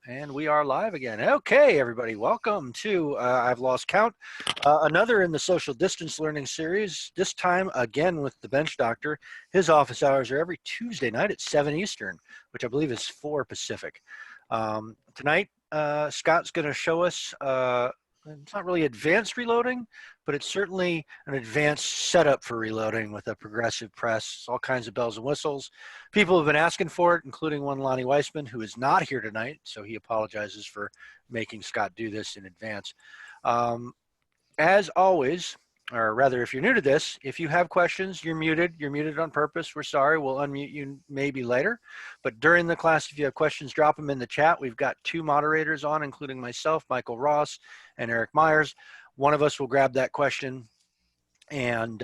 And we are live again. Okay, everybody, welcome to I've Lost Count, another in the social distance learning series, this time again with the Bench Doctor. His office hours are every Tuesday night at 7 Eastern, which I believe is 4 Pacific. Tonight, Scott's going to show us, it's not really advanced reloading, but it's certainly an advanced setup for reloading with a progressive press, all kinds of bells and whistles. People have been asking for it, including one Lonnie Weissman, who is not here tonight, so he apologizes for making Scott do this in advance. As always, or rather, if you're new to this, if you have questions, you're muted. You're muted on purpose. We're sorry. We'll unmute you maybe later. But during the class, if you have questions, drop them in the chat. We've got 2 moderators on, including myself, Michael Ross, and Eric Myers. One of us will grab that question and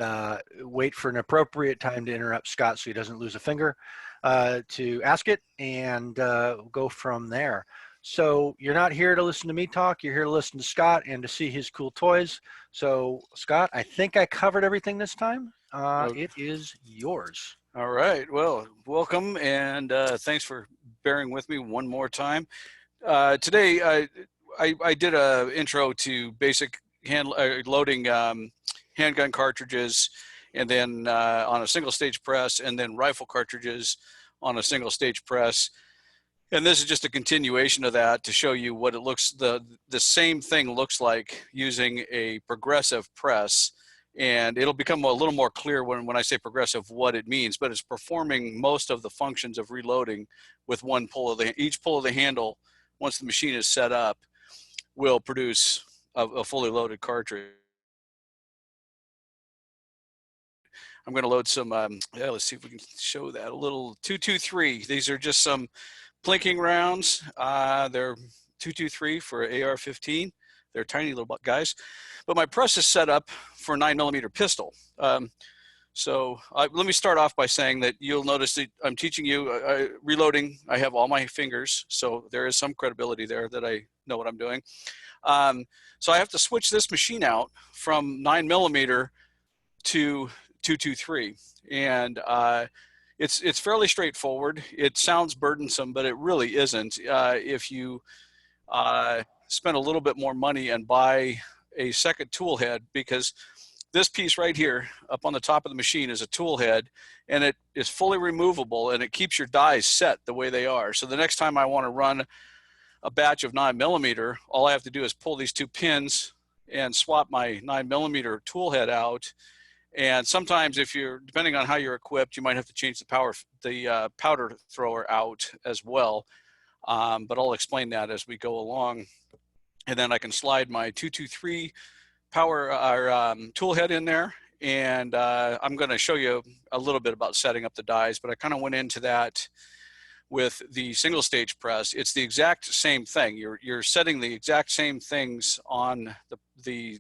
wait for an appropriate time to interrupt Scott so he doesn't lose a finger to ask it, and go from there. So you're not here to listen to me talk, you're here to listen to Scott and to see his cool toys. So Scott, I think I covered everything this time. It is yours. All right, well, welcome, and thanks for bearing with me one more time. Today, I did an intro to basic loading handgun cartridges, and then on a single stage press, and then rifle cartridges on a single stage press. And this is just a continuation of that to show you what it looks, the same thing looks like using a progressive press. And it'll become a little more clear when I say progressive what it means, but it's performing most of the functions of reloading with one pull of each pull of the handle, once the machine is set up, will produce a fully loaded cartridge. I'm going to load some, let's see if we can show that a little. 223. These are just some plinking rounds. They're 223 for AR-15. They're tiny little guys. But my press is set up for a 9mm pistol. So let me start off by saying that you'll notice that I'm teaching you reloading. I have all my fingers, so there is some credibility there that I know what I'm doing. So I have to switch this machine out from 9mm to 223, and it's fairly straightforward. It sounds burdensome, but it really isn't. If you spend a little bit more money and buy a second tool head, because this piece right here up on the top of the machine is a tool head, and it is fully removable, and it keeps your dies set the way they are. So the next time I want to run a batch of 9mm, all I have to do is pull these 2 pins and swap my 9mm tool head out. And sometimes, if you're, depending on how you're equipped, you might have to change the powder thrower out as well. But I'll explain that as we go along. And then I can slide my 223 tool head in there. And I'm going to show you a little bit about setting up the dies, but I kind of went into that with the single stage press. It's the exact same thing. You're setting the exact same things on the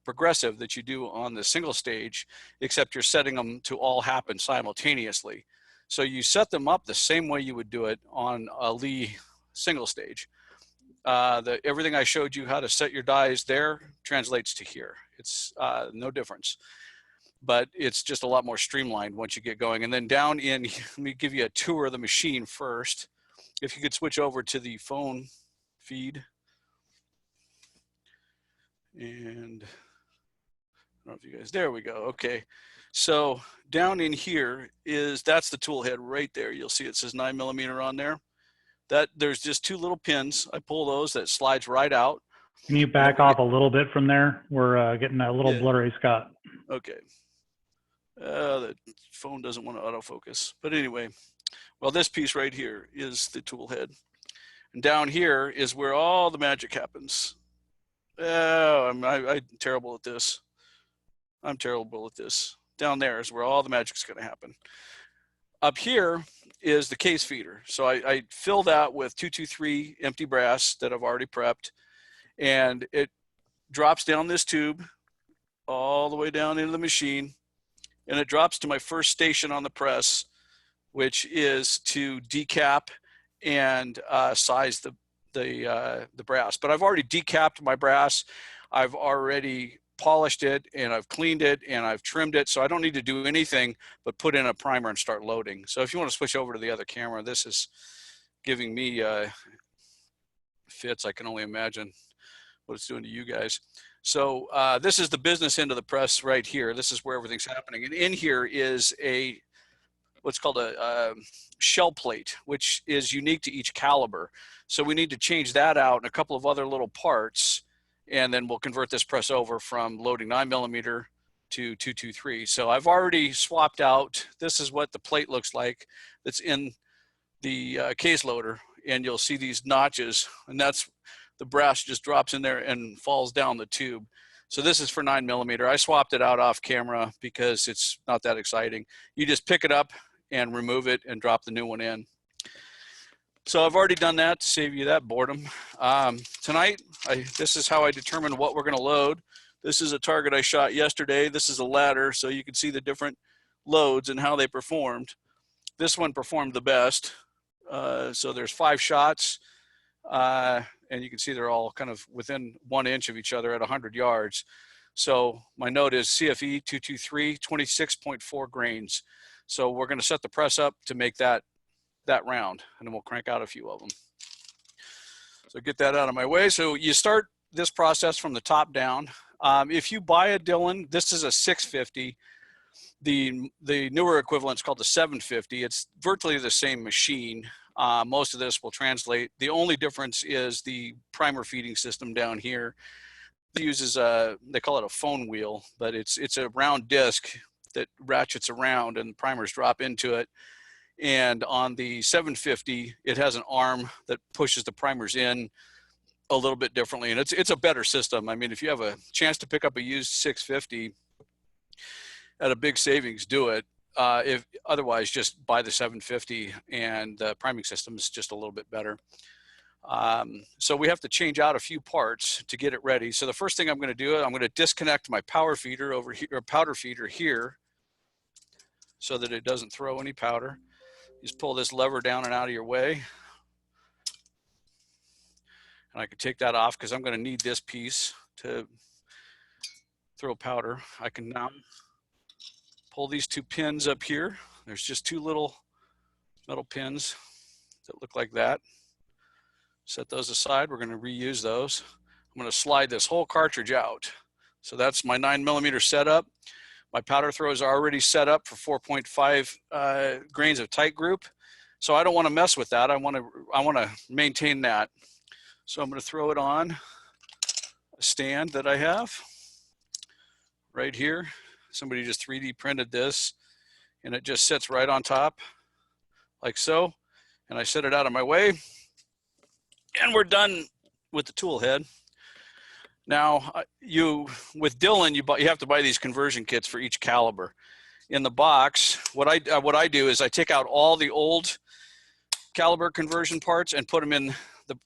progressive that you do on the single stage, except you're setting them to all happen simultaneously. So you set them up the same way you would do it on a Lee single stage. Everything I showed you how to set your dies there translates to here. It's no difference, but it's just a lot more streamlined once you get going. And then down in, let me give you a tour of the machine first. If you could switch over to the phone feed. And I don't know if you guys, there we go. Okay. So down in here that's the tool head right there. You'll see it says 9mm on there. There's just 2 little pins. I pull those, that slides right out. Can you back off a little bit from there? We're getting a little blurry, Scott. Okay. The phone doesn't want to autofocus. But anyway, well, this piece right here is the tool head. And down here is where all the magic happens. Oh, I'm terrible at this. I'm terrible at this. Down there is where all the magic's going to happen. Up here is the case feeder. So I fill that with 223 empty brass that I've already prepped, and it drops down this tube all the way down into the machine, and it drops to my first station on the press, which is to decap and size the brass. But I've already decapped my brass. I've already polished it, and I've cleaned it, and I've trimmed it, so I don't need to do anything but put in a primer and start loading. So if you want to switch over to the other camera, this is giving me fits, I can only imagine what it's doing to you guys. So this is the business end of the press right here. This is where everything's happening. And in here is what's called a shell plate, which is unique to each caliber. So we need to change that out and a couple of other little parts, and then we'll convert this press over from loading 9mm to 223. So I've already swapped out. This is what the plate looks like that's in the case loader, and you'll see these notches, and that's the brass just drops in there and falls down the tube. So this is for 9mm. I swapped it out off camera because it's not that exciting. You just pick it up and remove it and drop the new one in. So I've already done that to save you that boredom. Tonight, this is how I determine what we're gonna load. This is a target I shot yesterday. This is a ladder, so you can see the different loads and how they performed. This one performed the best. So there's 5 shots, and you can see they're all kind of within 1 inch of each other at 100 yards. So my note is CFE 223, 26.4 grains. So we're gonna set the press up to make that round, and then we'll crank out a few of them. So get that out of my way. So you start this process from the top down. If you buy a Dillon, this is a 650. The newer equivalent is called the 750. It's virtually the same machine. Most of this will translate. The only difference is the primer feeding system down here. It uses they call it a phone wheel, but it's a round disc that ratchets around and primers drop into it. And on the 750, it has an arm that pushes the primers in a little bit differently. And it's a better system. I mean, if you have a chance to pick up a used 650 at a big savings, do it. If otherwise, just buy the 750, and the priming system is just a little bit better. So we have to change out a few parts to get it ready. So the first thing I'm going to do, I'm going to disconnect my power feeder over here, or powder feeder here, so that it doesn't throw any powder. Just pull this lever down and out of your way. And I can take that off because I'm going to need this piece to throw powder. I can now pull these 2 pins up here. There's just 2 little metal pins that look like that. Set those aside. We're going to reuse those. I'm going to slide this whole cartridge out. So that's my 9mm setup. My powder throws are already set up for 4.5 grains of tight group. So I don't want to mess with that. I want to maintain that. So I'm going to throw it on a stand that I have right here. Somebody just 3D printed this, and it just sits right on top like so. And I set it out of my way, and we're done with the tool head. Now, with Dillon, you have to buy these conversion kits for each caliber. In the box, what I do is I take out all the old caliber conversion parts and put them in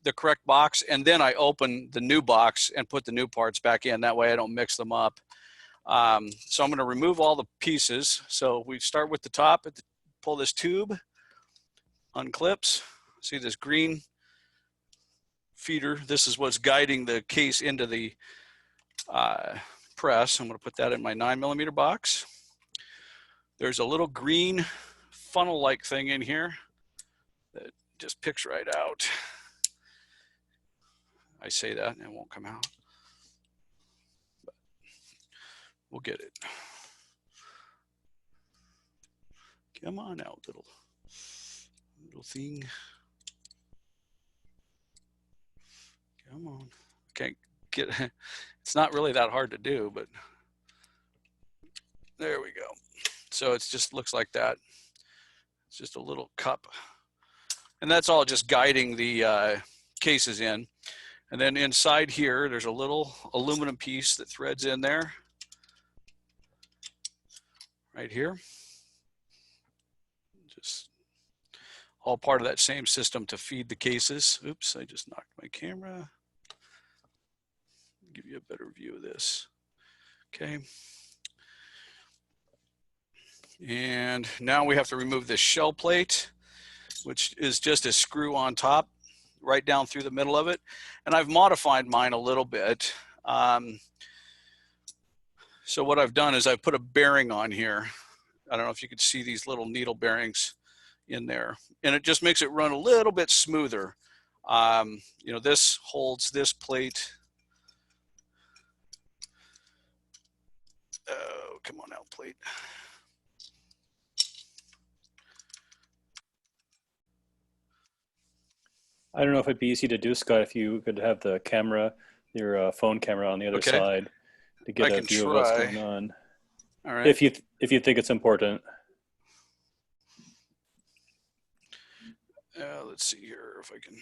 the correct box, and then I open the new box and put the new parts back in. That way I don't mix them up. So I'm going to remove all the pieces. So we start with the top, pull this tube, unclips. See this green feeder? This is what's guiding the case into the press. I'm going to put that in my 9mm box. There's a little green funnel-like thing in here that just picks right out. I say that and it won't come out, but we'll get it. Come on out, little thing. Come on. Can't get, it's not really that hard to do, but there we go. So it just looks like that. It's just a little cup. And that's all just guiding the cases in. And then inside here, there's a little aluminum piece that threads in there. Right here. Just all part of that same system to feed the cases. Oops, I just knocked my camera. Give you a better view of this. Okay. And now we have to remove this shell plate, which is just a screw on top, right down through the middle of it. And I've modified mine a little bit. So what I've done is I've put a bearing on here. I don't know if you can see these little needle bearings in there. And it just makes it run a little bit smoother. You know, this holds this plate. Oh, come on out, plate. I don't know if it'd be easy to do, Scott, if you could have the camera, your phone camera on the other side to get a view of what's going on. All right. If you think it's important. Let's see here if I can.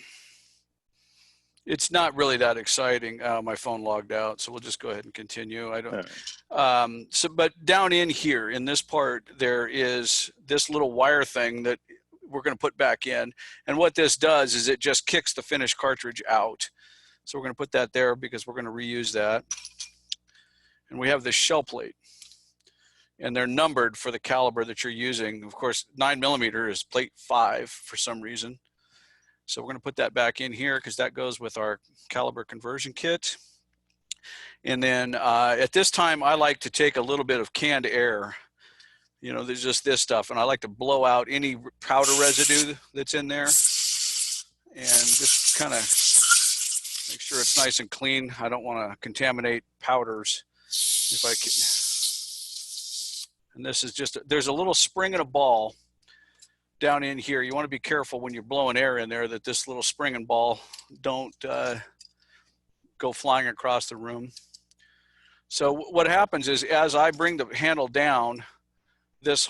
It's not really that exciting. My phone logged out, so we'll just go ahead and continue. I don't. Right. But down in here, in this part, there is this little wire thing that we're going to put back in. And what this does is it just kicks the finished cartridge out. So we're going to put that there because we're going to reuse that. And we have this shell plate. And they're numbered for the caliber that you're using. Of course, 9mm is plate 5 for some reason. So we're going to put that back in here because that goes with our caliber conversion kit. And then at this time, I like to take a little bit of canned air. You know, there's just this stuff. And I like to blow out any powder residue that's in there. And just kind of make sure it's nice and clean. I don't want to contaminate powders if I can. And this is just, there's a little spring and a ball down in here. You want to be careful when you're blowing air in there that this little spring and ball don't go flying across the room. So what happens is as I bring the handle down, this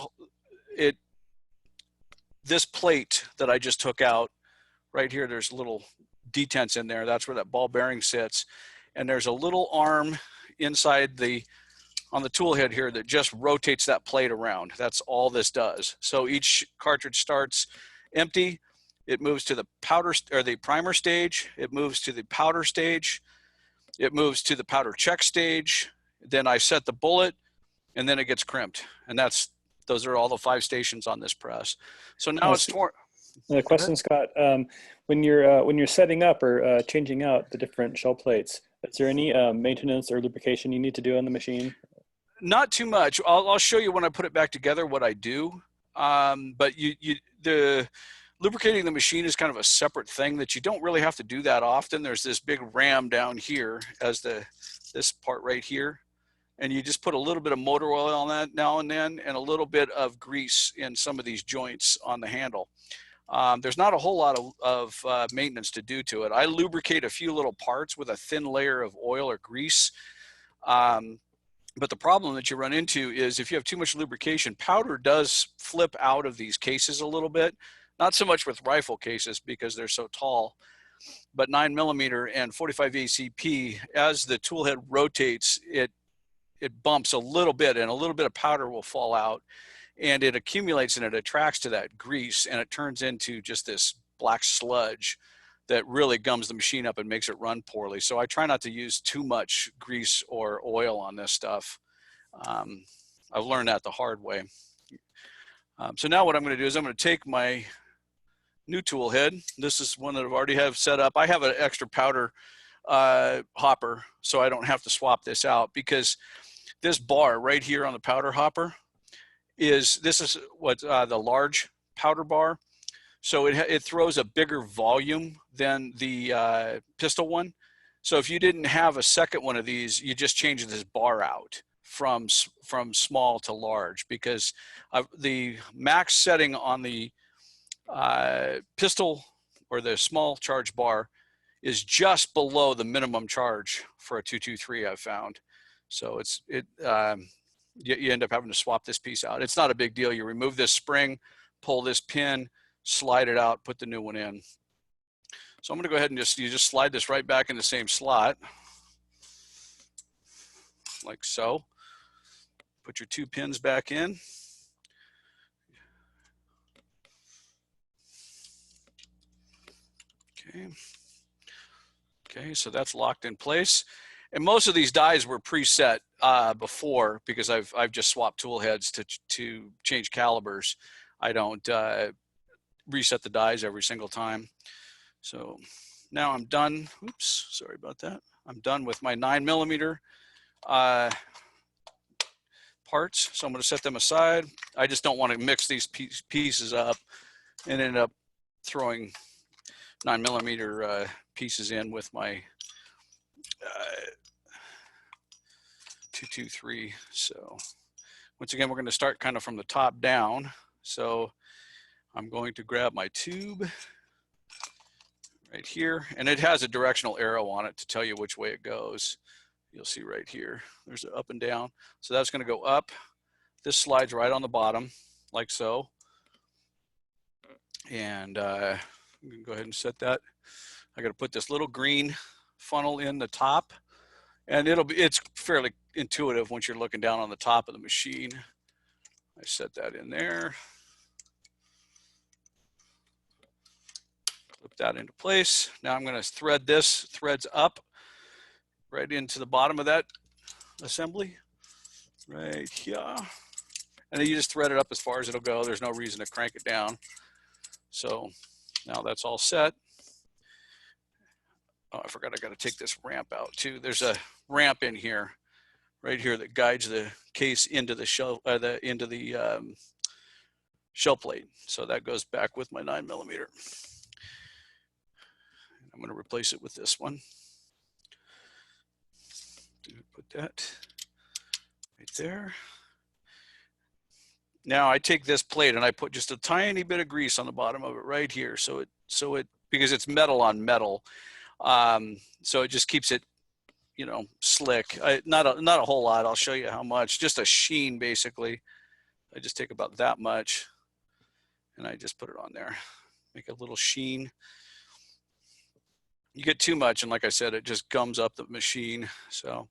plate that I just took out, right here, there's little detents in there. That's where that ball bearing sits. And there's a little arm inside on the tool head here that just rotates that plate around. That's all this does. So each cartridge starts empty. It moves to the powder or the primer stage. It moves to the powder stage. It moves to the powder check stage. Then I set the bullet, and then it gets crimped. And those are all the 5 stations on this press. So now it's the question, Scott, when you're setting up or changing out the different shell plates, is there any maintenance or lubrication you need to do on the machine? Not too much. I'll show you when I put it back together what I do. But the lubricating the machine is kind of a separate thing that you don't really have to do that often. There's this big ram down here as this part right here. And you just put a little bit of motor oil on that now and then, and a little bit of grease in some of these joints on the handle. There's not a whole lot of maintenance to do to it. I lubricate a few little parts with a thin layer of oil or grease. But the problem that you run into is if you have too much lubrication, powder does flip out of these cases a little bit. Not so much with rifle cases because they're so tall, but 9mm and 45 ACP, as the tool head rotates, it bumps a little bit, and a little bit of powder will fall out, and it accumulates and it attracts to that grease, and it turns into just this black sludge that really gums the machine up and makes it run poorly. So I try not to use too much grease or oil on this stuff. I've learned that the hard way. So now what I'm going to do is I'm going to take my new tool head. This is one that I've already have set up. I have an extra powder hopper, so I don't have to swap this out, because this bar right here on the powder hopper is what the large powder bar. So it throws a bigger volume than the pistol one. So if you didn't have a second one of these, you just change this bar out from small to large, because the max setting on the pistol or the small charge bar is just below the minimum charge for a 223, I've found. So you end up having to swap this piece out. It's not a big deal. You remove this spring, pull this pin, slide it out, put the new one in. So I'm going to go ahead and you just slide this right back in the same slot, like so. Put your 2 pins back in. Okay, so that's locked in place. And most of these dies were preset before, because I've just swapped tool heads to change calibers. I don't reset the dies every single time. So now I'm done. Oops, sorry about that. I'm done with my 9mm parts. So I'm going to set them aside. I just don't want to mix these pieces up and end up throwing 9mm pieces in with my 223. So once again, we're going to start kind of from the top down. So I'm going to grab my tube right here, and it has a directional arrow on it to tell you which way it goes. You'll see right here, there's an up and down. So that's going to go up. This slides right on the bottom, like so. And I'm going to go ahead and set that. I got to put this little green funnel in the top, and it's fairly intuitive once you're looking down on the top of the machine. I set that in there. Clip that into place. Now I'm going to thread this, threads up right into the bottom of that assembly, right here. And then you just thread it up as far as it'll go. There's no reason to crank it down. So now that's all set. Oh, I forgot I got to take this ramp out too. There's a ramp in here, right here, that guides the case into the shell, shell plate. So that goes back with my 9mm. I'm going to replace it with this one. Put that right there. Now I take this plate and I put just a tiny bit of grease on the bottom of it right here. So it because it's metal on metal, so it just keeps it, you know, slick. Not a whole lot. I'll show you how much. Just a sheen, basically. I just take about that much, and I just put it on there. Make a little sheen. You get too much, and like I said, it just gums up the machine. So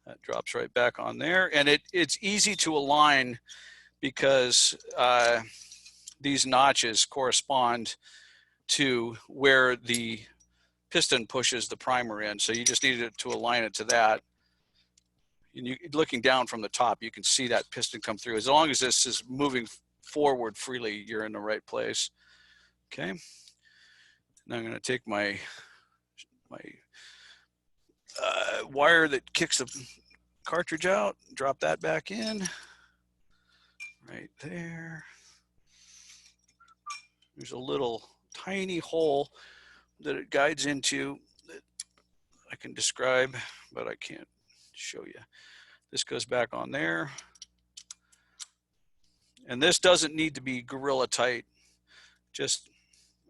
that drops right back on there, and it's easy to align because these notches correspond to where the piston pushes the primer in. So you just need to align it to that. And looking down from the top, you can see that piston come through. As long as this is moving forward freely, you're in the right place. Okay. Now I'm going to take my wire that kicks the cartridge out, drop that back in right there. There's a little tiny hole that it guides into that I can describe, but I can't show you. This goes back on there. And this doesn't need to be gorilla tight.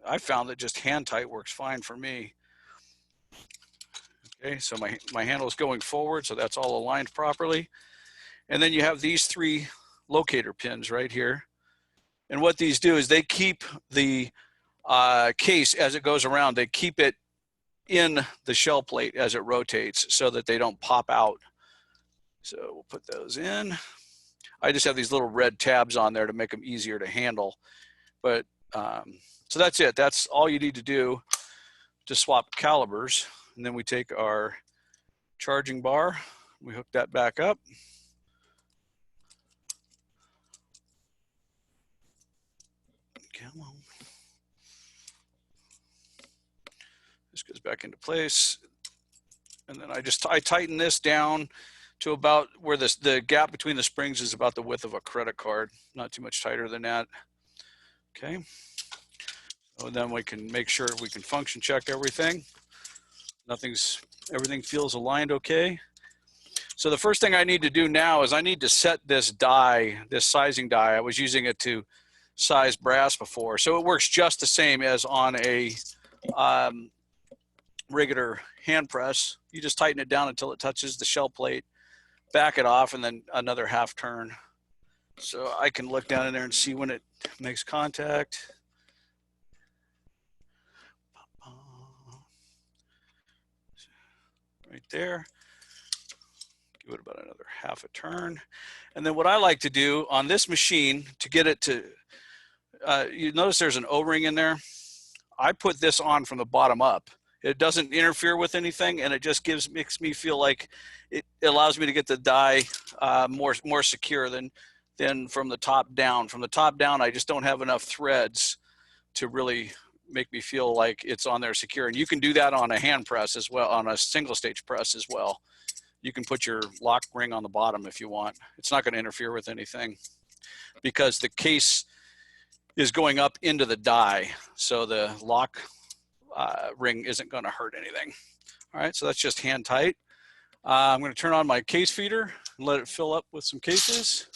I found that just hand tight works fine for me. Okay, so my handle is going forward, so that's all aligned properly. And then you have these 3 locator pins right here. And what these do is they keep the case as it goes around, they keep it in the shell plate as it rotates so that they don't pop out. So we'll put those in. I just have these little red tabs on there to make them easier to handle. But so that's it. That's all you need to do to swap calibers. And then we take our charging bar, we hook that back up. Come on. This goes back into place. And then I tighten this down to about where the gap between the springs is about the width of a credit card, not too much tighter than that. Okay. So then we can make sure we can function check everything. Everything feels aligned okay. So the first thing I need to do now is I need to set this die, this sizing die. I was using it to size brass before. So it works just the same as on a regular hand press. You just tighten it down until it touches the shell plate, back it off, and then another half turn. So I can look down in there and see when it makes contact. Right there. Give it about another half a turn. And then what I like to do on this machine to get it to, you notice there's an O-ring in there. I put this on from the bottom up. It doesn't interfere with anything, and it just makes me feel like it allows me to get the die more secure than from the top down. From the top down, I just don't have enough threads to really make me feel like it's on there secure. And you can do that on a hand press as well, on a single stage press as well. You can put your lock ring on the bottom if you want. It's not going to interfere with anything because the case is going up into the die. So the lock ring isn't going to hurt anything. All right, so that's just hand tight. I'm going to turn on my case feeder and let it fill up with some cases.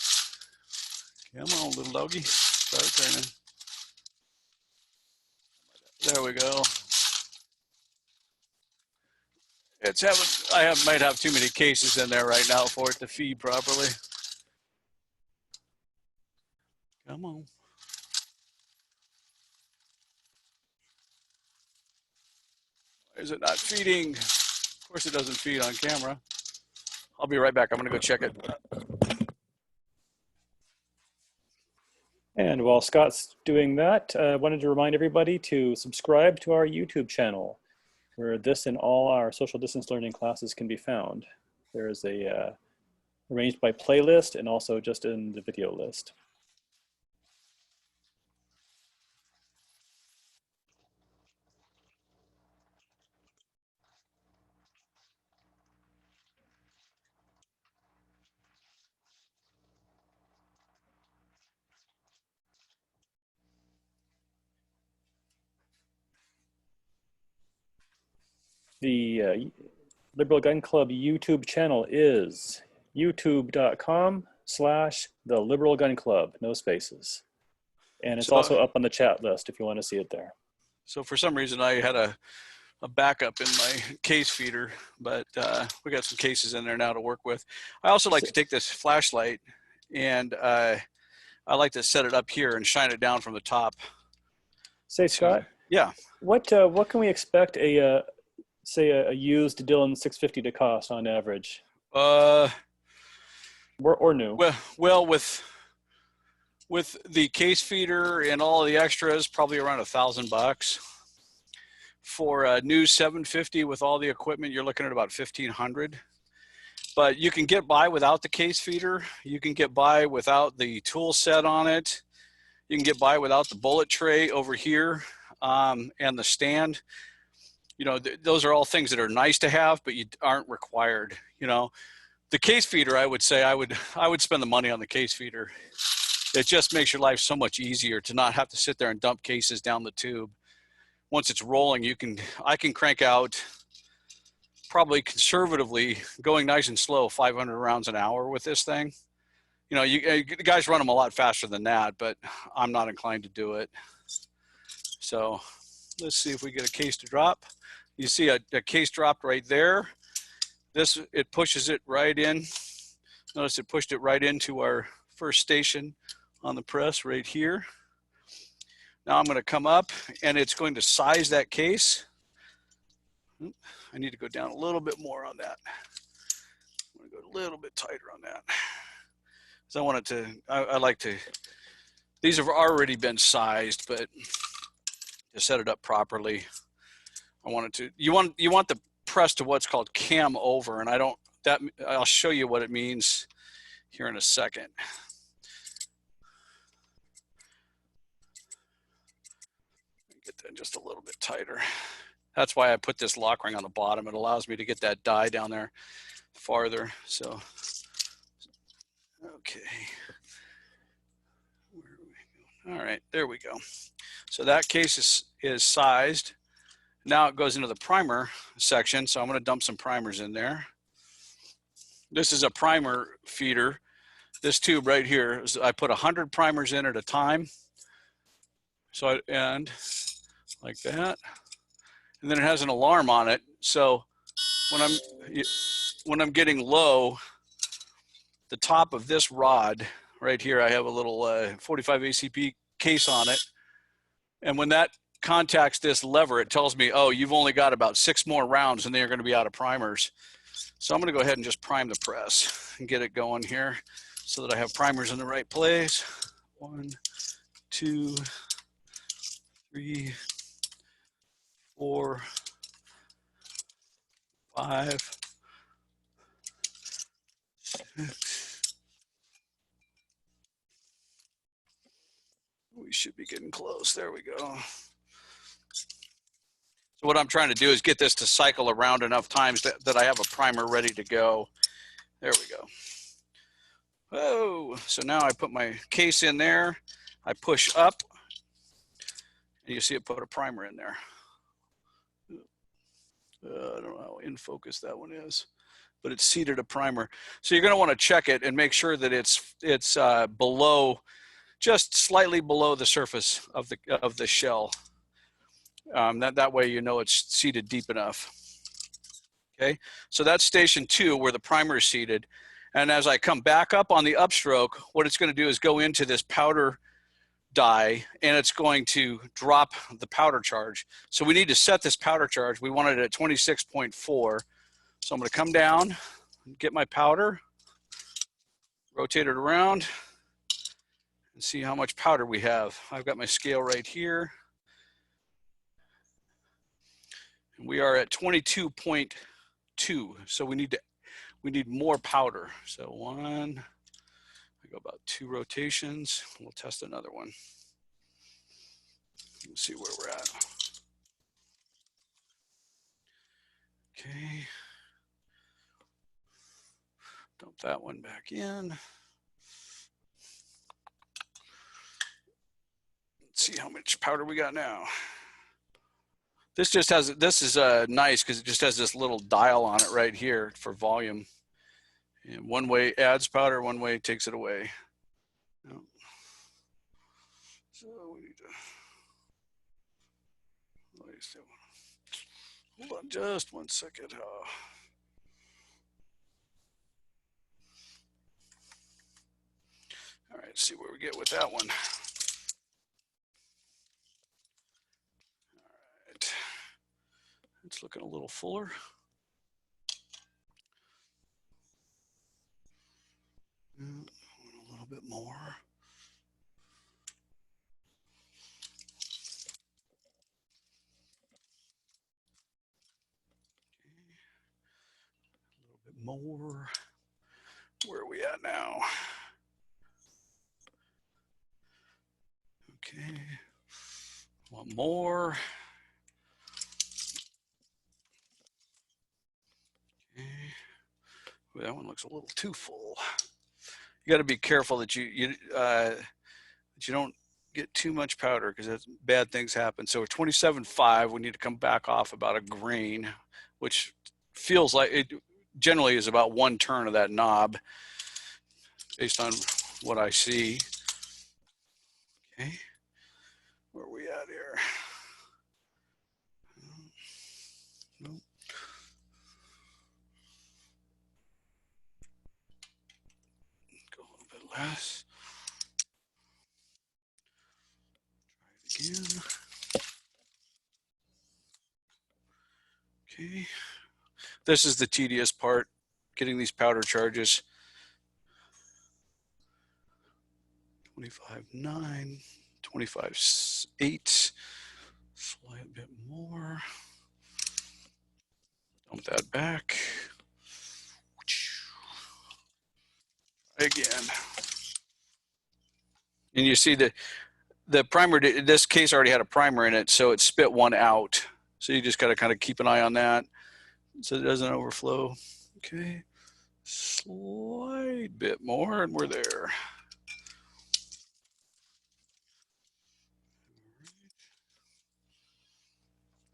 Come on, little doggy. Start turning. There we go. It's having, might have too many cases in there right now for it to feed properly. Come on. Why is it not feeding? Of course it doesn't feed on camera. I'll be right back. I'm going to go check it. And while Scott's doing that, I wanted to remind everybody to subscribe to our YouTube channel, where this and all our social distance learning classes can be found. There is a arranged by playlist and also just in the video list. The Liberal Gun Club YouTube channel is youtube.com/The Liberal Gun Club, no spaces. And it's also up on the chat list if you want to see it there. So for some reason I had a backup in my case feeder, but we got some cases in there now to work with. I also like to take this flashlight and I like to set it up here and shine it down from the top. Say, Scott. Yeah. What can we expect say a used Dillon 650 to cost on average? Or new? Well, with the case feeder and all the extras, probably around $1,000. For a new 750 with all the equipment, you're looking at about $1,500. But you can get by without the case feeder. You can get by without the tool set on it. You can get by without the bullet tray over here and the stand. You know, those are all things that are nice to have, but you aren't required. You know, the case feeder, I would say I would spend the money on the case feeder. It just makes your life so much easier to not have to sit there and dump cases down the tube. Once it's rolling, I can crank out, probably conservatively, going nice and slow, 500 rounds an hour with this thing. You know, the guys run them a lot faster than that, but I'm not inclined to do it. So let's see if we get a case to drop. You see a case dropped right there. It pushes it right in. Notice it pushed it right into our first station on the press right here. Now I'm going to come up and it's going to size that case. I need to go down a little bit more on that. I'm going to go a little bit tighter on that. So I want it to, I like to, these have already been sized, but to set it up properly, I want it to, you want the press to what's called cam over, and I'll show you what it means here in a second. Get that just a little bit tighter. That's why I put this lock ring on the bottom. It allows me to get that die down there farther. So, okay. Where are we going? All right, there we go. So that case is sized. Now it goes into the primer section. So I'm going to dump some primers in there. This is a primer feeder. This tube right here, I put 100 primers in at a time. So I end like that. And then it has an alarm on it. So when I'm getting low, the top of this rod right here, I have a little 45 ACP case on it. And when that contacts this lever, it tells me, oh, you've only got about 6 more rounds and then you're going to be out of primers. So I'm going to go ahead and just prime the press and get it going here so that I have primers in the right place. 1, 2, 3, 4, 5, 6. We should be getting close. There we go. So what I'm trying to do is get this to cycle around enough times that I have a primer ready to go. There we go. Oh, so now I put my case in there. I push up And you see it put a primer in there. I don't know how in focus that one is, but it's seated a primer. So you're going to want to check it and make sure that it's below, just slightly below the surface of the shell. That way you know it's seated deep enough. Okay, so that's station 2 where the primer is seated. And as I come back up on the upstroke, what it's going to do is go into this powder die, and it's going to drop the powder charge. So we need to set this powder charge. We want it at 26.4. So I'm going to come down and get my powder, rotate it around, and see how much powder we have. I've got my scale right here. And we are at 22.2. So we need more powder. So I go about 2 rotations. We'll test another one. Let's see where we're at. Okay. Dump that one back in. Let's see how much powder we got now. This just has, this is nice because it just has this little dial on it right here for volume. And one way adds powder, one way takes it away. So we need to, hold on just 1 second. All right, see where we get with that one. All right, it's looking a little fuller. A little bit more. More. Where are we at now? Okay. One more. Okay. Well, that one looks a little too full. You got to be careful that you don't get too much powder because bad things happen. So at 27.5, we need to come back off about a grain, which feels like it generally is about 1 turn of that knob based on what I see. Okay, where are we at here? Nope. Go a little bit less. Try it again. Okay. This is the tedious part, getting these powder charges. 25.9, 25.8, slide a bit more. Dump that back. Again. And you see the primer, in this case, already had a primer in it, so it spit one out. So you just got to kind of keep an eye on that so it doesn't overflow. Okay, slight bit more and we're there.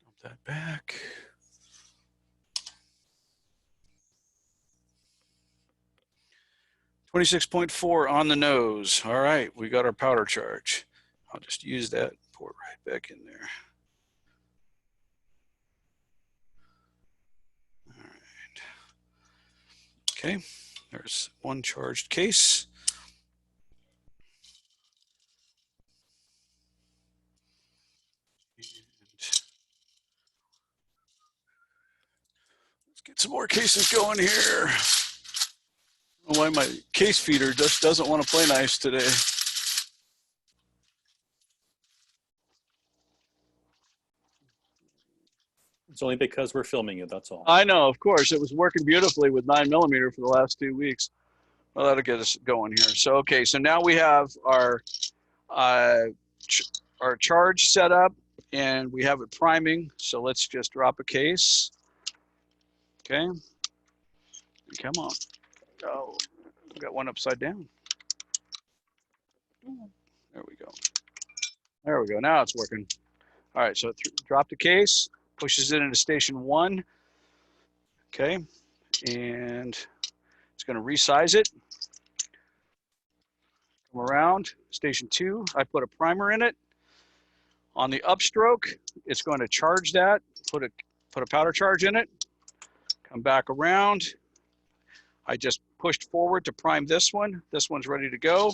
Dump that back. .4 on the nose. All right, we got our powder charge. I'll just use that, pour it right back in there. All right. Okay, there's one charged case. Let's get some more cases going here. I don't know why my case feeder just doesn't want to play nice today. It's only because we're filming it, that's all. I know, of course. It was working beautifully with 9mm for the last 2 weeks. Well, that'll get us going here. So, okay, so now we have our charge set up and we have it priming. So let's just drop a case. Okay. Come on. Oh, we got one upside down. There we go. There we go. Now it's working. All right, so drop the case, pushes it into station 1. Okay, and it's going to resize it. Come around, station 2, I put a primer in it. On the upstroke, it's going to charge that, put a powder charge in it, come back around. I just pushed forward to prime this one. This one's ready to go.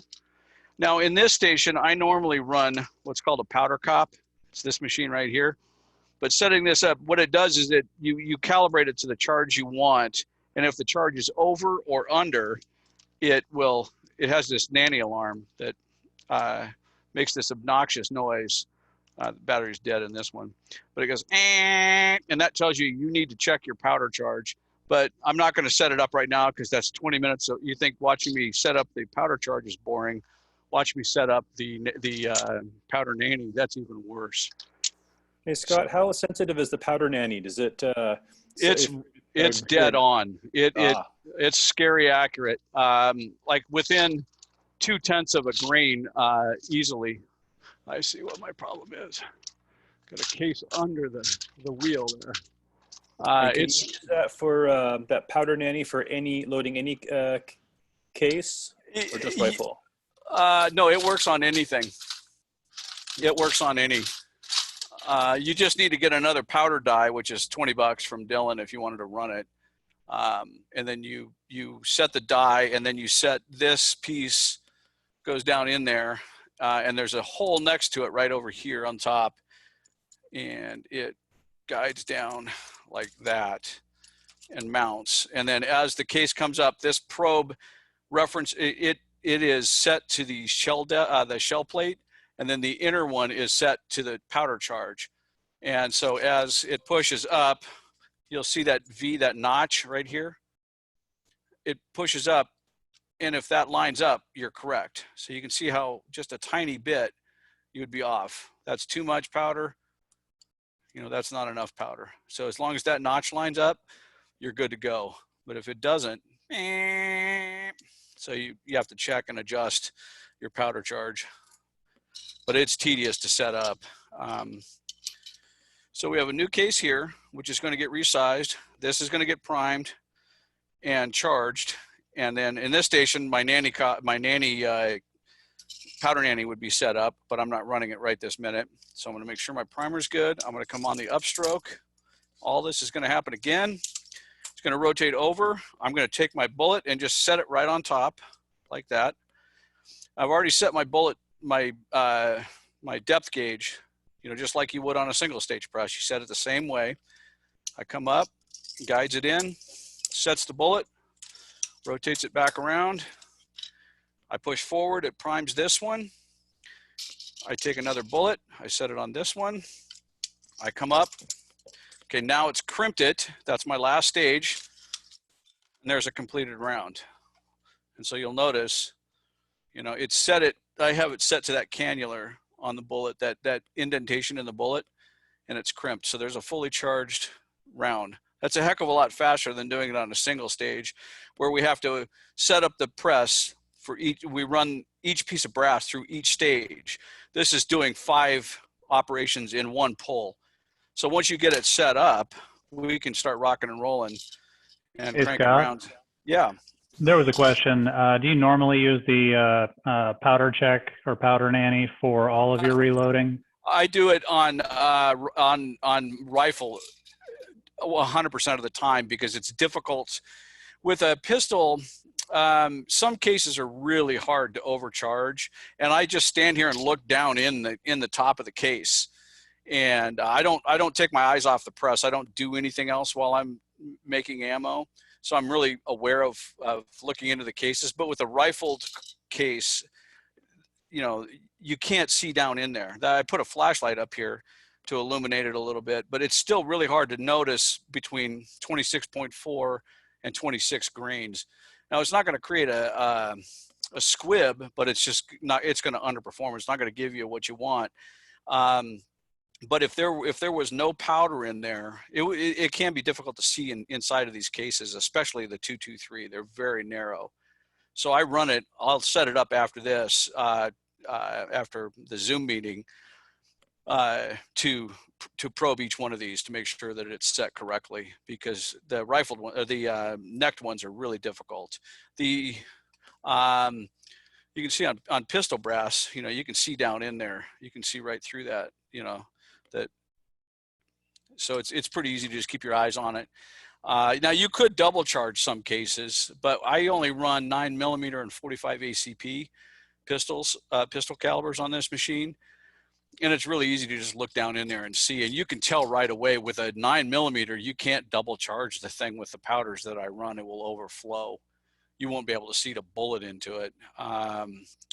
Now in this station, I normally run what's called a powder cop. It's this machine right here. But setting this up, what it does is that you calibrate it to the charge you want. And if the charge is over or under, it has this Nanny alarm that makes this obnoxious noise. The battery's dead in this one, but it goes, and that tells you need to check your powder charge. But I'm not going to set it up right now because that's 20 minutes. So you think watching me set up the powder charge is boring. Watch me set up the powder Nanny. That's even worse. Hey Scott, how sensitive is the powder Nanny? Does it? It's dead on. It's scary accurate. Like within 0.2 of a grain easily. I see what my problem is. Got a case under the wheel there. Can you use that for that powder Nanny for loading any case or just rifle? No, it works on anything. It works on any. You just need to get another powder die, which is $20 from Dillon if you wanted to run it. And then you set the die, and then you set this piece goes down in there. And there's a hole next to it right over here on top, and it guides down like that and mounts. And then as the case comes up, this probe reference, it is set to the shell plate, and then the inner one is set to the powder charge. And so as it pushes up, you'll see that V, that notch right here. It pushes up. And if that lines up, you're correct. So you can see how just a tiny bit you would be off. That's too much powder. That's not enough powder. So as long as that notch lines up, you're good to go. But if it doesn't, so you have to check and adjust your powder charge. But it's tedious to set up. So we have a new case here, which is going to get resized. This is going to get primed and charged. And then in this station, my Nanny powder Nanny would be set up, but I'm not running it right this minute. So I'm going to make sure my primer's good. I'm going to come on the upstroke. All this is going to happen again. It's going to rotate over. I'm going to take my bullet and just set it right on top like that. I've already set my bullet, my depth gauge, just like you would on a single stage press. You set it the same way. I come up, guides it in, sets the bullet, rotates it back around. I push forward, it primes this one. I take another bullet, I set it on this one. I come up. Okay, now it's crimped it. That's my last stage. And there's a completed round. And so you'll notice, it's set it, I have it set to that cannular on the bullet, that indentation in the bullet, and it's crimped. So there's a fully charged round. That's a heck of a lot faster than doing it on a single stage where we have to set up the press for we run each piece of brass through each stage. This is doing 5 operations in one pull. So once you get it set up, we can start rocking and rolling and cranking around. Yeah. There was a question. Do you normally use the powder check or powder Nanny for all of your reloading? I do it on rifle 100% of the time because it's difficult. With a pistol, some cases are really hard to overcharge, and I just stand here and look down in the top of the case, and I don't take my eyes off the press. I don't do anything else while I'm making ammo, so I'm really aware of looking into the cases. But with a rifled case, you can't see down in there. I put a flashlight up here to illuminate it a little bit, but it's still really hard to notice between 26.4 and 26 grains. Now it's not going to create a squib, but it's going to underperform. It's not going to give you what you want. But if there was no powder in there, it can be difficult to see inside of these cases, especially the 223. They're very narrow. So I run it. I'll set it up after this, after the Zoom meeting. to probe each one of these to make sure that it's set correctly, because the rifled one, or the necked ones, are really difficult. The you can see on pistol brass, you know, you can see down in there, you can see right through that, you know, that. So it's pretty easy to just keep your eyes on it. Now you could double charge some cases, but I only run 9mm and 45 ACP pistols, pistol calibers on this machine. And it's really easy to just look down in there and see, and you can tell right away with a 9mm, you can't double charge the thing with the powders that I run. It will overflow. You won't be able to see the bullet into it.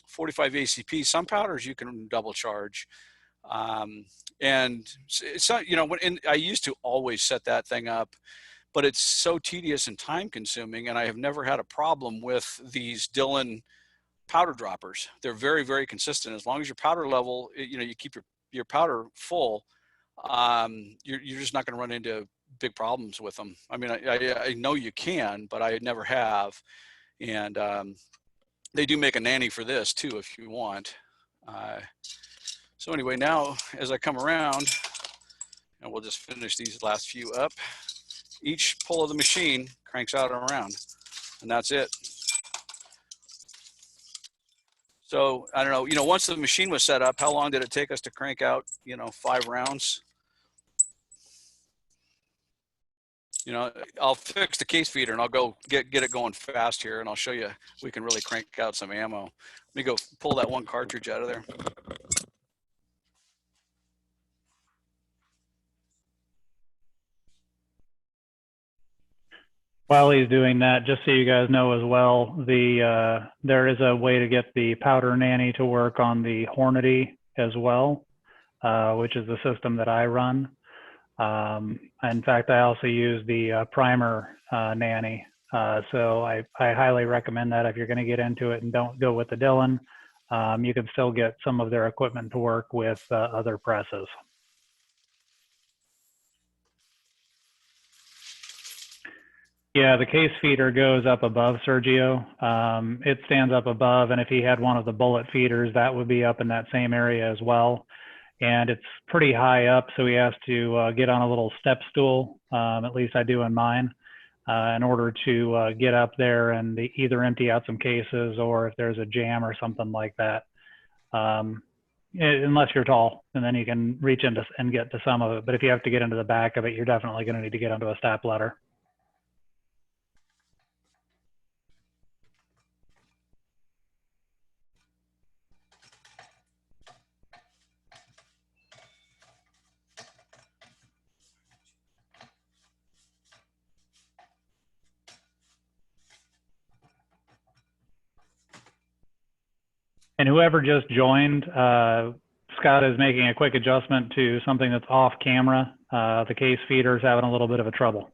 45 ACP, some powders you can double charge. And it's not, you know, I used to always set that thing up, but it's so tedious and time consuming. And I have never had a problem with these Dillon powder droppers. They're very, very consistent. As long as your powder level, you know, you keep your powder full, you're just not going to run into big problems with them. I mean, I know you can, but I never have. And they do make a Nanny for this too, if you want. So anyway, now as I come around, and we'll just finish these last few up, each pull of the machine cranks out and around, and that's it. So I don't know, you know, once the machine was set up, how long did it take us to crank out, you know, 5 rounds? You know, I'll fix the case feeder and I'll go get it going fast here, and I'll show you we can really crank out some ammo. Let me go pull that one cartridge out of there. While he's doing that, just so you guys know as well, there is a way to get the powder Nanny to work on the Hornady as well, which is the system that I run. In fact, I also use the primer Nanny. So I highly recommend that if you're going to get into it and don't go with the Dillon, you can still get some of their equipment to work with other presses. Yeah, the case feeder goes up above Sergio. It stands up above, and if he had one of the bullet feeders, that would be up in that same area as well. And it's pretty high up, so he has to get on a little step stool, at least I do in mine, in order to get up there and either empty out some cases, or if there's a jam or something like that. Unless you're tall, and then you can reach into and get to some of it. But if you have to get into the back of it, you're definitely going to need to get onto a step ladder. And whoever just joined, Scott is making a quick adjustment to something that's off camera. The case feeder is having a little bit of a trouble.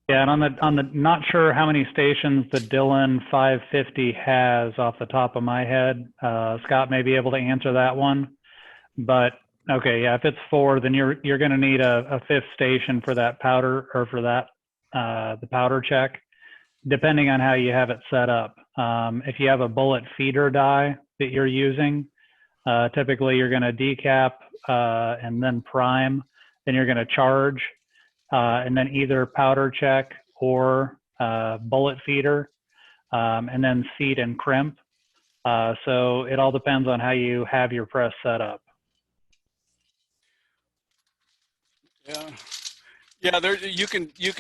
Yeah, and on the not sure how many stations the Dillon 550 has off the top of my head. Scott may be able to answer that one, but okay, yeah, if it's 4, then you're going to need a 5th station for that powder, or for that the powder check, depending on how you have it set up. If you have a bullet feeder die that you're using, typically you're going to decap and then prime, then you're going to charge, and then either powder check or bullet feeder, and then seat and crimp. So it all depends on how you have your press set up. Yeah, there you can yeah,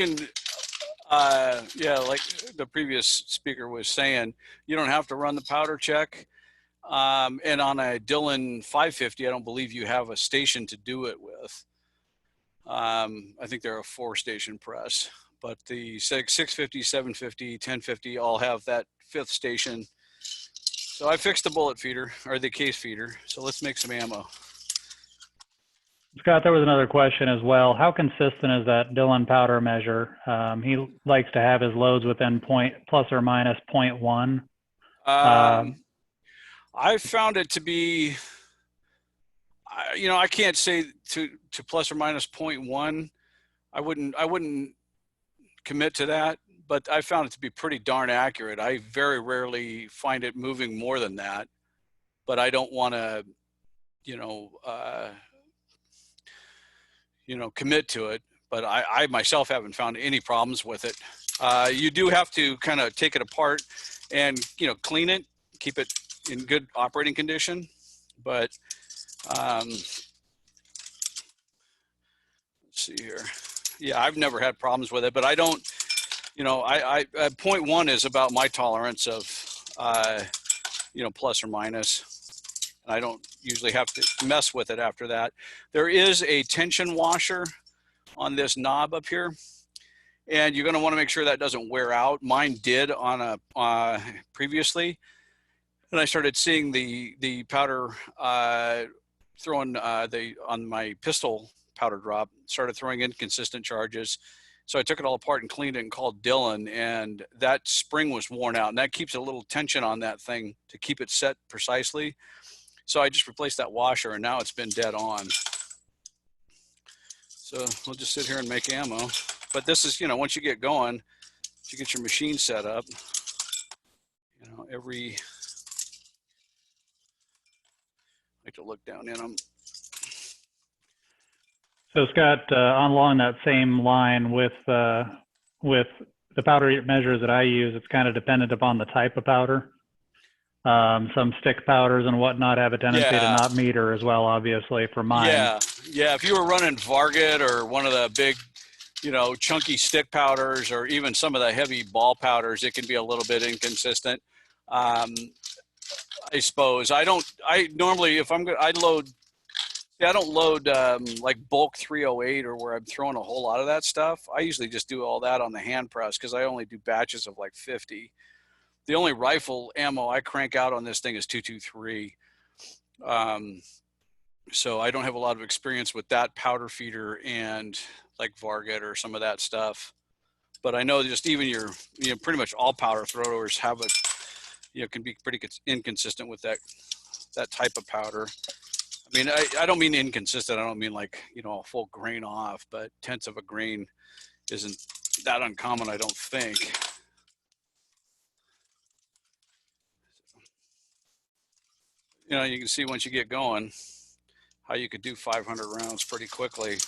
like the previous speaker was saying, you don't have to run the powder check. And on a Dillon 550, I don't believe you have a station to do it with. I think they're a 4-station press, but the 650, 750, 1050 all have that 5th station. So I fixed the bullet feeder, or the case feeder. So let's make some ammo. Scott, there was another question as well. How consistent is that Dillon powder measure? He likes to have his loads within plus or minus 0.1. I found it to be, you know, I can't say to plus or minus 0.1. I wouldn't commit to that, but I found it to be pretty darn accurate. I very rarely find it moving more than that, but I don't want to, you know, commit to it. But I myself haven't found any problems with it. You do have to kind of take it apart and, clean it, keep it in good operating condition. But let's see here. Yeah, I've never had problems with it, but I don't, point one is about my tolerance of, plus or minus. I don't usually have to mess with it after that. There is a tension washer on this knob up here, and you're going to want to make sure that doesn't wear out. Mine did on a previously, and I started seeing the powder throwing on my pistol powder drop, started throwing inconsistent charges. So I took it all apart and cleaned it and called Dillon, and that spring was worn out, and that keeps a little tension on that thing to keep it set precisely. So I just replaced that washer, and now it's been dead on. So we'll just sit here and make ammo. But this is, once you get going, you get your machine set up, I like to look down in them. So Scott, along that same line with the powder measures that I use, it's kind of dependent upon the type of powder. Some stick powders and whatnot have a tendency to not meter as well, obviously, for mine. Yeah. If you were running Varget or one of the big, chunky stick powders, or even some of the heavy ball powders, it can be a little bit inconsistent. I suppose I normally, if I load. I don't load like bulk 308 or where I'm throwing a whole lot of that stuff. I usually just do all that on the hand press because I only do batches of like 50. The only rifle ammo I crank out on this thing is 223. So I don't have a lot of experience with that powder feeder and like Varget or some of that stuff. But I know just even your, pretty much all powder throwers have a, can be pretty inconsistent with that type of powder. I mean, I don't mean inconsistent. I don't mean like, a full grain off, but tenths of a grain isn't that uncommon, I don't think. You can see once you get going how you could do 500 rounds pretty quickly.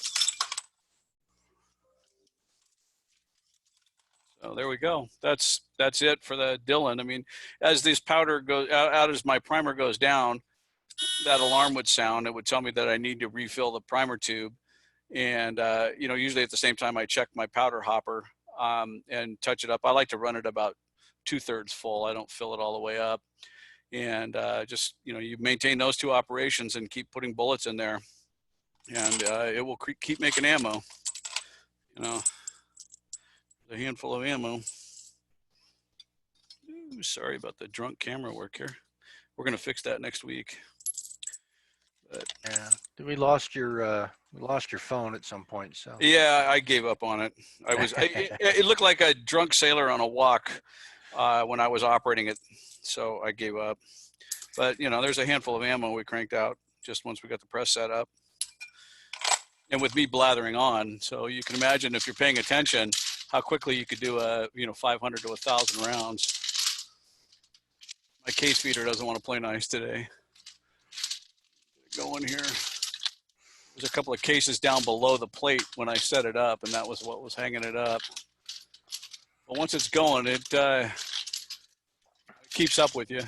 So there we go. That's it for the Dillon. I mean, as this powder goes out, as my primer goes down, that alarm would sound. It would tell me that I need to refill the primer tube. And, usually at the same time I check my powder hopper and touch it up. I like to run it about 2/3 full. I don't fill it all the way up. And just, you maintain those two operations and keep putting bullets in there, and it will keep making ammo. A handful of ammo. Ooh, sorry about the drunk camera work here. We're going to fix that next week. But, yeah, we lost your phone at some point. So yeah, I gave up on it. It looked like a drunk sailor on a walk when I was operating it, so I gave up. But there's a handful of ammo we cranked out just once we got the press set up, and with me blathering on, so you can imagine if you're paying attention how quickly you could do 500 to 1,000 rounds. My case feeder doesn't want to play nice today. Go in here. There's a couple of cases down below the plate when I set it up, and that was what was hanging it up. But once it's going, it keeps up with you.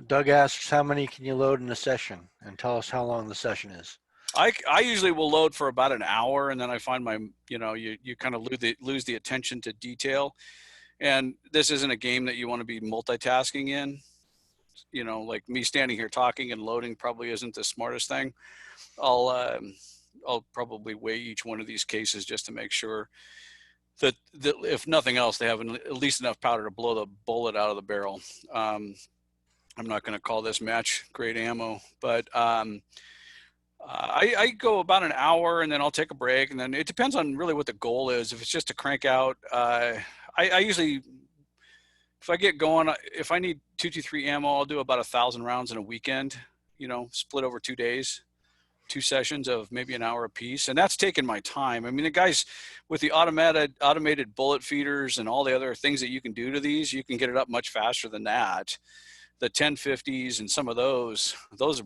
Doug asks, how many can you load in a session? And tell us how long the session is. I usually will load for about an hour, and then I find you kind of lose the attention to detail. And this isn't a game that you want to be multitasking in. Like me standing here talking and loading probably isn't the smartest thing. I'll probably weigh each one of these cases just to make sure that if nothing else, they have at least enough powder to blow the bullet out of the barrel. I'm not going to call this match grade ammo, but I go about an hour, and then I'll take a break, and then it depends on really what the goal is. If it's just to crank out, I usually, if I get going, if I need 223 ammo, I'll do about 1,000 rounds in a weekend, split over 2 days. 2 sessions of maybe an hour apiece, and that's taken my time. I mean, the guys with the automated bullet feeders and all the other things that you can do to these, you can get it up much faster than that. The 1050s and some of those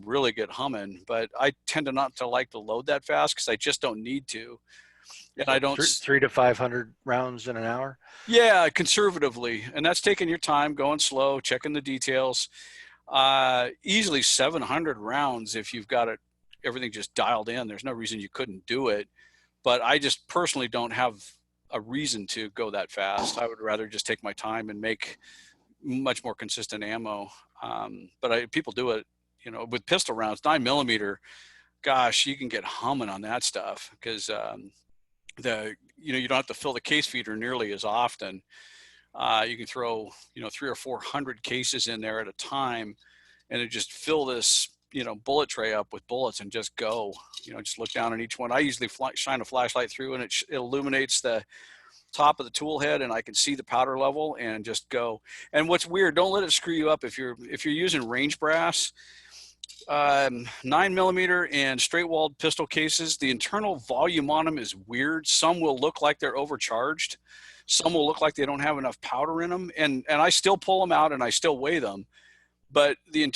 really get humming, but I tend to not to like to load that fast because I just don't need to. And So I don't 300 to 500 rounds in an hour. Yeah, conservatively, and that's taking your time, going slow, checking the details. Easily 700 rounds if you've got it everything just dialed in. There's no reason you couldn't do it, but I just personally don't have a reason to go that fast. I would rather just take my time and make much more consistent ammo. But people do it, you know, with pistol rounds. 9mm, gosh, you can get humming on that stuff because you don't have to fill the case feeder nearly as often. You can throw 300 or 400 cases in there at a time, and it just fill this bullet tray up with bullets and just go. Just look down on each one. I usually shine a flashlight through, and it illuminates the top of the tool head, and I can see the powder level and just go. And what's weird, don't let it screw you up if you're using range brass. 9mm and straight walled pistol cases, the internal volume on them is weird. Some will look like they're overcharged. Some will look like they don't have enough powder in them. And I still pull them out and I still weigh them. But the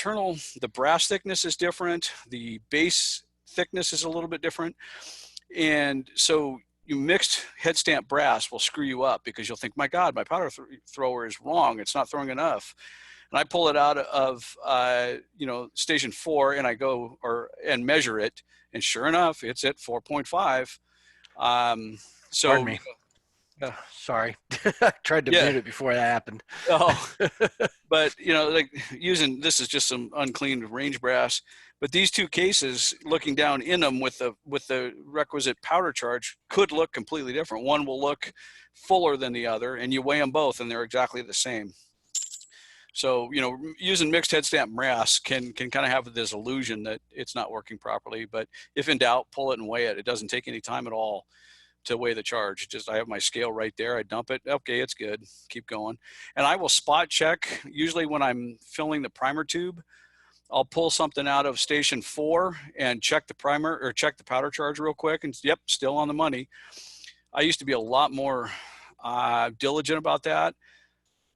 brass thickness is different. The base thickness is a little bit different. And so you mixed head stamp brass will screw you up because you'll think, my God, my powder thrower is wrong. It's not throwing enough. And I pull it out of, station 4 and I go and measure it. And sure enough, it's at 4.5. Pardon me. Sorry. I tried to mute it before that happened. Oh, but this is just some uncleaned range brass, but these two cases, looking down in them with the requisite powder charge, could look completely different. One will look fuller than the other, and you weigh them both and they're exactly the same. So, using mixed head stamp brass can kind of have this illusion that it's not working properly, but if in doubt, pull it and weigh it. It doesn't take any time at all to weigh the charge. I have my scale right there. I dump it. Okay, it's good. Keep going. And I will spot check. Usually when I'm filling the primer tube, I'll pull something out of station 4 and check the primer or check the powder charge real quick. And yep, still on the money. I used to be a lot more diligent about that.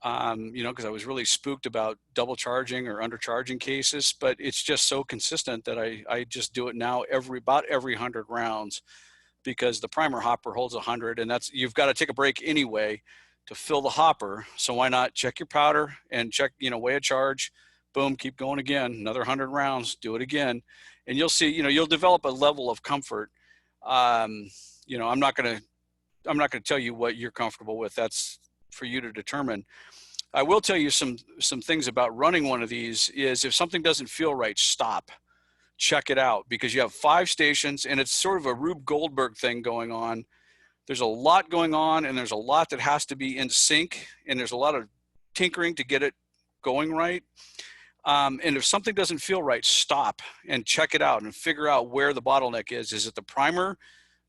Because I was really spooked about double charging or undercharging cases, but it's just so consistent that I just do it now about every 100 rounds. Because the primer hopper holds 100, and you've got to take a break anyway to fill the hopper. So why not check your powder and check, weigh a charge, boom, keep going again, another 100 rounds, do it again. And you'll see, you'll develop a level of comfort. I'm not going to tell you what you're comfortable with. That's for you to determine. I will tell you some things about running one of these is if something doesn't feel right, stop. Check it out, because you have 5 stations and it's sort of a Rube Goldberg thing going on. There's a lot going on and there's a lot that has to be in sync, and there's a lot of tinkering to get it going right. And if something doesn't feel right, stop and check it out and figure out where the bottleneck is. Is it the primer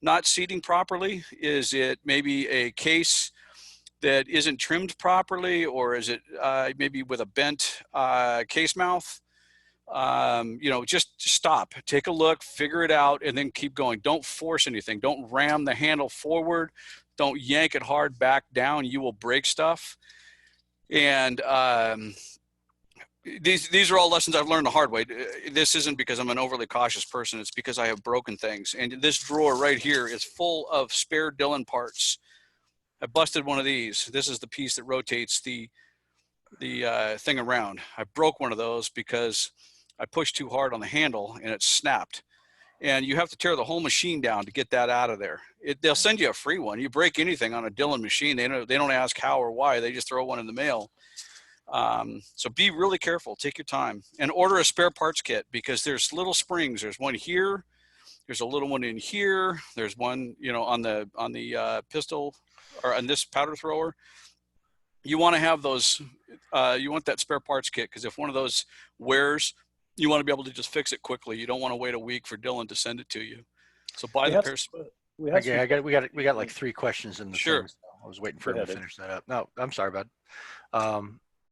not seating properly? Is it maybe a case that isn't trimmed properly? Or is it maybe with a bent case mouth? Just stop, take a look, figure it out, and then keep going. Don't force anything. Don't ram the handle forward. Don't yank it hard back down. You will break stuff. And these are all lessons I've learned the hard way. This isn't because I'm an overly cautious person. It's because I have broken things. And this drawer right here is full of spare Dillon parts. I busted one of these. This is the piece that rotates the thing around. I broke one of those because I pushed too hard on the handle and it snapped. And you have to tear the whole machine down to get that out of there. They'll send you a free one. You break anything on a Dillon machine, they don't ask how or why. They just throw one in the mail. So be really careful. Take your time and order a spare parts kit, because there's little springs. There's one here. There's a little one in here. There's one, on the pistol or on this powder thrower. You want to have those. You want that spare parts kit, because if one of those wears, you want to be able to just fix it quickly. You don't want to wait a week for Dillon to send it to you. So buy the pair. We got like 3 questions in the Sure. thing, so I was waiting for him to finish that up. No, I'm sorry, bud.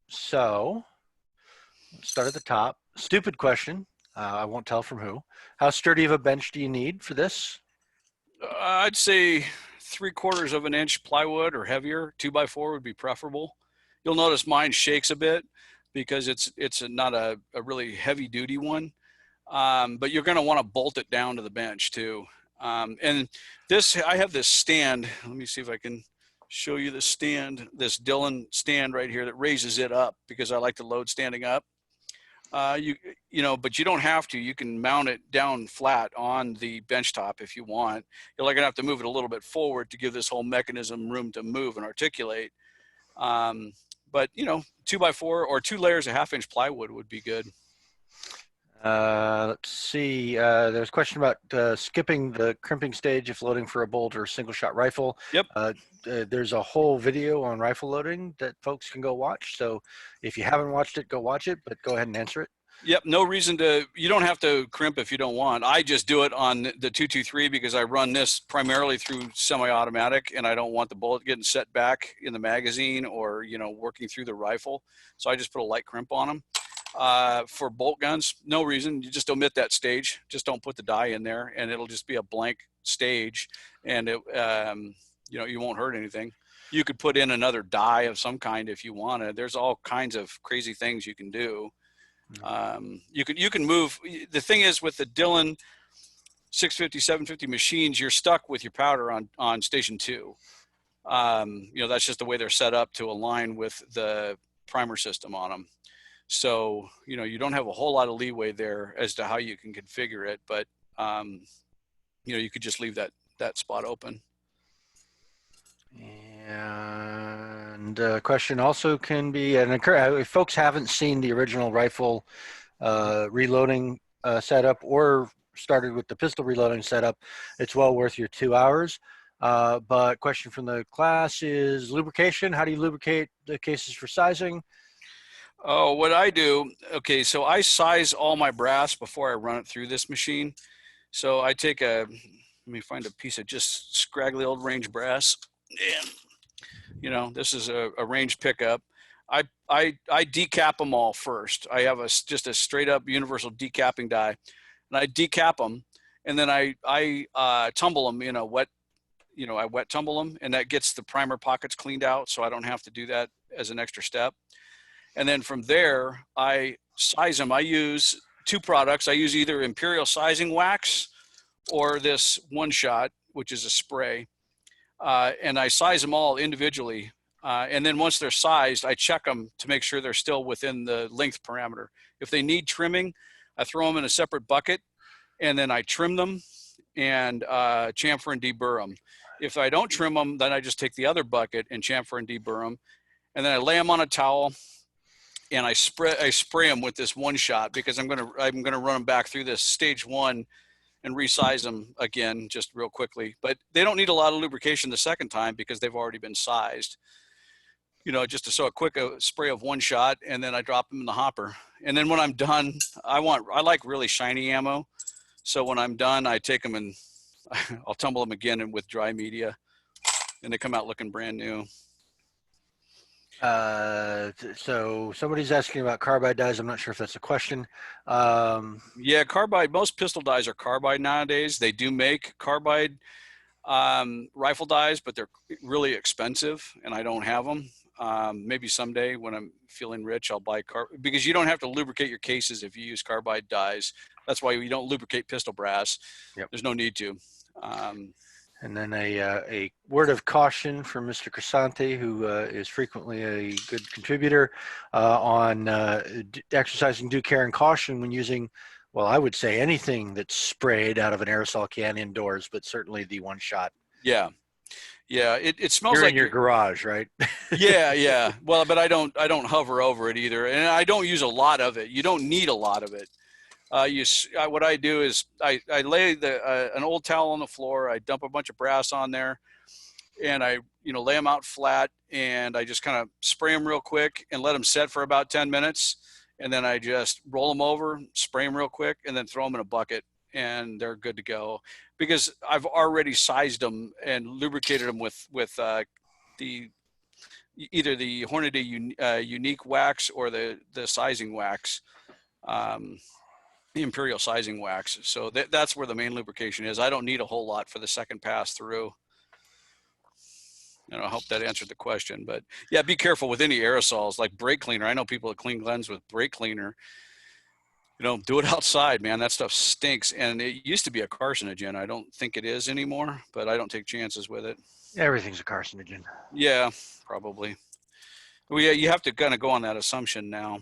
So let's start at the top. Stupid question. I won't tell from who. How sturdy of a bench do you need for this? I'd say 3/4 of an inch plywood or heavier. 2x4 would be preferable. You'll notice mine shakes a bit because it's not a really heavy duty one. But you're going to want to bolt it down to the bench too. And this, I have this stand. Let me see if I can show you the stand, this Dillon stand right here that raises it up because I like to load standing up. You know, but you don't have to. You can mount it down flat on the bench top if you want. You're going to have to move it a little bit forward to give this whole mechanism room to move and articulate. But you know, 2x4 or 2 layers of 1/2 inch plywood would be good. Let's see. There's a question about skipping the crimping stage if loading for a bolt or single shot rifle. Yep. There's a whole video on rifle loading that folks can go watch. So if you haven't watched it, go watch it, but go ahead and answer it. Yep. No reason to, you don't have to crimp if you don't want. I just do it on the 223 because I run this primarily through semi-automatic and I don't want the bullet getting set back in the magazine or, you know, working through the rifle. So I just put a light crimp on them. For bolt guns, no reason. You just omit that stage. Just don't put the die in there and it'll just be a blank stage and it, you know, you won't hurt anything. You could put in another die of some kind if you wanted. There's all kinds of crazy things you can do. You can move. The thing is with the Dillon 650, 750 machines, you're stuck with your powder on station 2. You know, that's just the way they're set up to align with the primer system on them. So, you know, you don't have a whole lot of leeway there as to how you can configure it, but, you know, you could just leave that spot open. And a question also can be, and if folks haven't seen the original rifle reloading setup or started with the pistol reloading setup, it's well worth your 2 hours. But question from the class is lubrication. How do you lubricate the cases for sizing? Oh, what I do, okay, so I size all my brass before I run it through this machine. So I take let me find a piece of just scraggly old range brass. And, you know, this is a range pickup. I decap them all first. I have just a straight up universal decapping die. And I decap them. And then I tumble them in a wet, you know, I wet tumble them. And that gets the primer pockets cleaned out. So I don't have to do that as an extra step. And then from there, I size them. I use 2 products. I use either Imperial sizing wax or this One Shot, which is a spray. And I size them all individually. And then once they're sized, I check them to make sure they're still within the length parameter. If they need trimming, I throw them in a separate bucket and then I trim them and chamfer and deburr them. If I don't trim them, then I just take the other bucket and chamfer and deburr them. And then I lay them on a towel. And I spray them with this One Shot because I'm gonna run them back through this stage 1 and resize them again just real quickly. But they don't need a lot of lubrication the second time because they've already been sized. You know, just a quick spray of One Shot, and then I drop them in the hopper. And then when I'm done, I like really shiny ammo. So when I'm done, I take them and I'll tumble them again and with dry media, and they come out looking brand new. So somebody's asking about carbide dies. I'm not sure if that's a question. Yeah, carbide, most pistol dies are carbide nowadays. They do make carbide rifle dies, but they're really expensive and I don't have them. Maybe someday when I'm feeling rich, I'll buy because you don't have to lubricate your cases if you use carbide dies. That's why you don't lubricate pistol brass. Yep. There's no need to. And then a word of caution from Mr. Crisante, who is frequently a good contributor on exercising due care and caution when using, well, I would say anything that's sprayed out of an aerosol can indoors, but certainly the One Shot. Yeah. Yeah. It smells You're like in your garage, right? Yeah. Yeah. Well, but I don't hover over it either. And I don't use a lot of it. You don't need a lot of it. What I do is I lay an old towel on the floor. I dump a bunch of brass on there and I, lay them out flat and I just kind of spray them real quick and let them set for about 10 minutes. And then I just roll them over, spray them real quick and then throw them in a bucket and they're good to go because I've already sized them and lubricated them with either the Hornady unique wax or the sizing wax. imperial sizing wax. So that's where the main lubrication is. I don't need a whole lot for the second pass through. And I hope that answered the question, but yeah, be careful with any aerosols like brake cleaner. I know people that clean Glens with brake cleaner. Do it outside, man. That stuff stinks. And it used to be a carcinogen. I don't think it is anymore, but I don't take chances with it. Everything's a carcinogen. Yeah, probably. Well, yeah, you have to kind of go on that assumption now.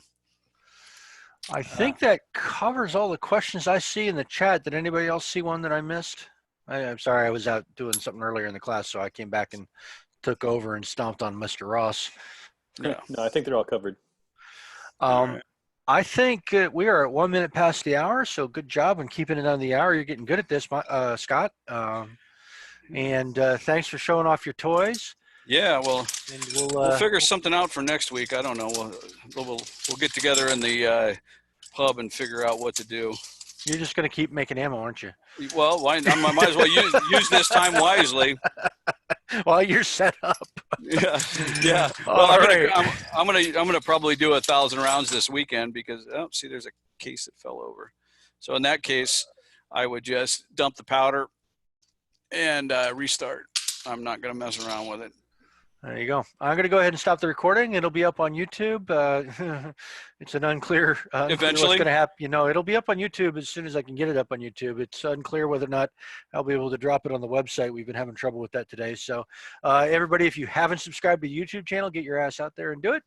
I think that covers all the questions I see in the chat. Did anybody else see one that I missed? I'm sorry, I was out doing something earlier in the class, so I came back and took over and stomped on Mr. Ross. Yeah. No, I think they're all covered. Right. I think we are at 1 minute past the hour, so good job on keeping it on the hour. You're getting good at this, Scott. And thanks for showing off your toys. Yeah, well, And we'll figure something out for next week. I don't know. We'll get together in the pub and figure out what to do. You're just going to keep making ammo, aren't you? Well, I might as well use this time wisely. While you're set up. Yeah. Well, I'm gonna probably do 1,000 rounds this weekend because see, there's a case that fell over. So in that case, I would just dump the powder and restart. I'm not gonna mess around with it. There you go. I'm going to go ahead and stop the recording. It'll be up on YouTube. It's an unclear Eventually what's going to happen. It'll be up on YouTube as soon as I can get it up on YouTube. It's unclear whether or not I'll be able to drop it on the website. We've been having trouble with that today. So everybody, if you haven't subscribed to the YouTube channel, get your ass out there and do it.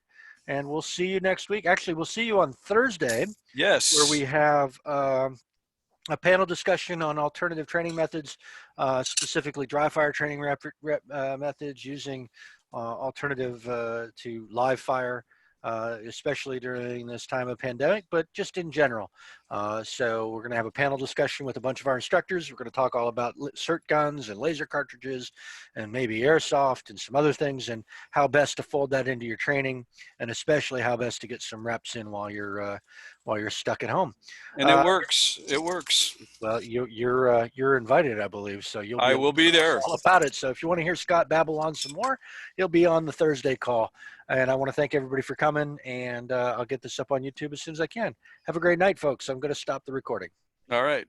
And we'll see you next week. Actually, we'll see you on Thursday. Yes. Where we have a panel discussion on alternative training methods, specifically dry fire training methods using alternative to live fire, especially during this time of pandemic, but just in general. So we're going to have a panel discussion with a bunch of our instructors. We're going to talk all about cert guns and laser cartridges and maybe airsoft and some other things and how best to fold that into your training, and especially how best to get some reps in while you're stuck at home. And it works. It works. Well, you're invited, I believe. So I will be there. All about it. So if you want to hear Scott babble on some more, he'll be on the Thursday call. And I want to thank everybody for coming. And I'll get this up on YouTube as soon as I can. Have a great night, folks. I'm going to stop the recording. All right.